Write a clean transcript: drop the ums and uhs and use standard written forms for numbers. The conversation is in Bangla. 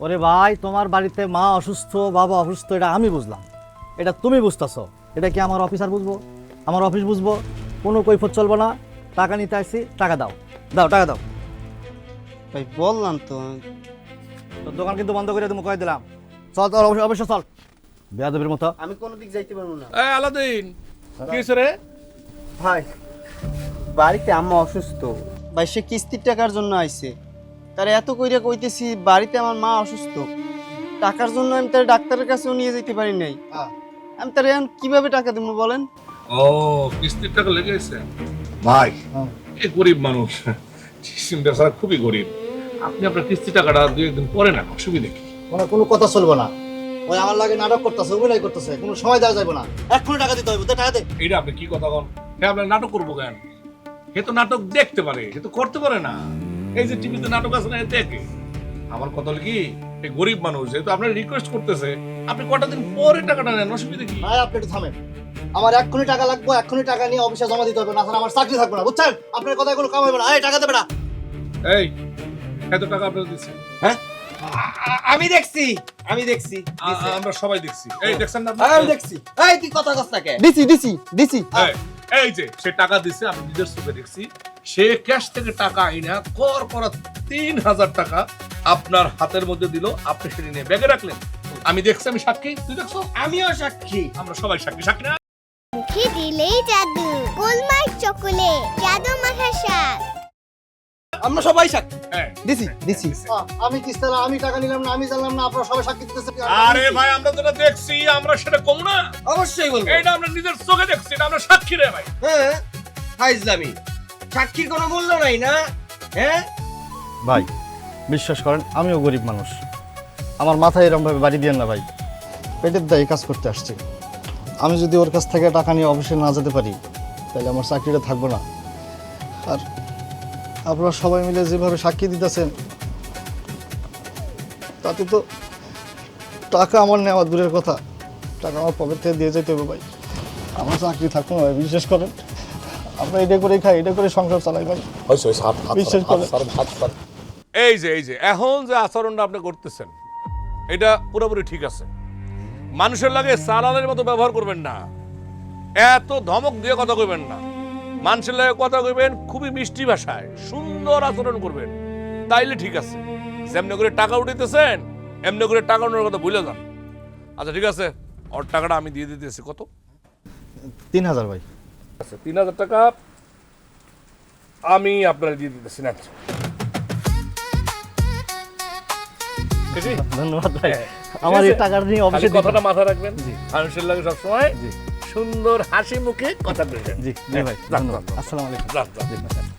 ওরে ভাই, তোমার বাড়িতে মা অসুস্থ, বাবা অসুস্থ, এটা আমি বুঝলাম, এটা তুমি বুঝতেছো। এটা কি আমার অফিসার বুঝবো? আমার অফিস বুঝবো? কোনো কৈফত চলবো না। টাকা নিতে আসছি, টাকা দাও, দাও টাকা দাও। ভাই বললাম তো। তোর দোকান কিন্তু বন্ধ করে তুমি কয়ে দিলাম। চল চল, অবশ্য চল, বেয়াদবের মতো। আমি কোনো দিক যাইতে পারবো না। এই আলাদিন, কি হয়েছে রে? ভাই বাড়িতে আম্মা অসুস্থ ভাই, সে কিস্তির টাকার জন্য আইছে। তার এত কইরা কইতেছি বাড়িতে আমার মা অসুস্থ, টাকার জন্য আমি তার ডাক্তারের কাছেও নিয়ে যেতে পারি নাই। আমি তার এখন কিভাবে টাকা দেবো বলেন? ও, কিস্তির টাকা লেগে গেছে ভাই। এই গরিব মানুষ, সিস্টেম বেচারা খুবই গরিব। আপনি আপনার কিস্তি টাকাটা 2-1 দিন পরে না, অসুবিধা কি? মানে কোনো কথা চলবো না। ওই আমার লাগে নাটক করতেছে, অভিনয় করতেছে, কোনো সময় দেওয়া যাবে না। এক্ষুনি টাকা দিতে হবে, টাকা দে। এইটা আপনি কি কথা কন? হ্যাঁ, আপনার নাটক করবো কেন? হে তো নাটক দেখতে পারে, হে তো করতে পারে না। এই যে টিভিতে নাটক আছে না, দেখে। আমার কথা হলো কি, এই গরিব মানুষ যেহেতু আপনার রিকোয়েস্ট করতেছে, আপনি কটা দিন পরে টাকাটা নেন, অসুবিধা কি? ভাই আপনি একটু থামেন। আমার এক্ষুনি টাকা লাগবে, এক্ষুনি টাকা নিয়ে অফিসে জমা দিতে হবে, না আমার চাকরি থাকবে না, বুঝছেন? আপনার কথা এগুলো কাম হবে না। এই টাকা দেবে না। এই এত টাকা আপনার দিচ্ছে? হ্যাঁ আমি দেখছি, আমরা সবাই দেখছি। এই দেখছেন না? আমি দেখছি। এই তুই কথা কস না কে? দিছি। এই যে সে টাকা দিছে, আমি নিজের চোখে দেখছি। সে ক্যাশ থেকে টাকা আইনা কর করা 3000 টাকা আপনার হাতের মধ্যে দিল, আপনি সেটা নিয়ে ব্যাগে রাখলেন। আমি দেখছি, আমি সাক্ষী। তুই দেখছো? আমিও সাক্ষী। আমরা সবাই সাক্ষী। সাক্ষী না? মুখে দিলেই জাদু, গোলমাল চকোলেট, জাদু মাখা স্বাদ। আমরা সবাই সাক্ষী। হ্যাঁ, দিছি। আমি কিস্তালা, আমি টাকা নিলাম না, আমি জানলাম না, আপনারা সবাই সাক্ষী দিতেছে। আরে ভাই, আমরা যেটা দেখছি আমরা সেটা কম না। অবশ্যই বলবো। এইটা আমরা নিজের চোখে দেখছি, এটা আমরা সাক্ষী রে ভাই। হ্যাঁ ফাইজলামি, সাক্ষীর কোনো মূল্য নাই না? হ্যাঁ ভাই বিশ্বাস করেন, আমিও গরিব মানুষ, আমার মাথায় এরকম ভাবে বাড়ি দিয়েন না ভাই। পেটের দায়ে কাজ করতে আসছি। আমি যদি ওর কাছ থেকে টাকা নিয়ে অফিসে না যেতে পারি, তাহলে আমার চাকরিটা থাকবো না। আর আপনারা সবাই মিলে যেভাবে সাক্ষী দিতেছেন, তাতে তো টাকা আমার নেওয়া দূরের কথা, টাকা আমার পকেট থেকে দিয়ে যেতে হবে ভাই। আমার চাকরি থাকবো না ভাই, বিশ্বাস করেন। আমরা এটা করে খাই, এটা করে সংসার চালাই ভাই, বিশ্বাস করেন। এই যে এখন যে আচরণটা আপনি করতেছেন, এটা পুরোপুরি ঠিক আছে। মানুষের লাগে সালানের মতো ব্যবহার করবেন না, এত ধমক দিয়ে কথা কইবেন না। মানুষের লাগে কথা কইবেন খুবই মিষ্টি ভাষায়, সুন্দর আচরণ করবেন, তাইলে ঠিক আছে। যেমনি করে টাকা উঠাইতেছেন, এমনি করে টাকা উঠানোর কথা ভুলে যান। আচ্ছা ঠিক আছে, ওর টাকাটা আমি দিয়ে দিতেছি। কত? 3000 ভাই। আচ্ছা, 3000 টাকা আমি আপনারা দিয়ে দিতেছি না। ধন্যবাদ ভাই। আমার এই টাকার নিয়ে অফিসে কথাটা মাথায় রাখবেন, মানুষের লাগে সবসময় সুন্দর হাসি মুখে কথা বলবেন। জি ভাই, ধন্যবাদ। আসসালামু আলাইকুম।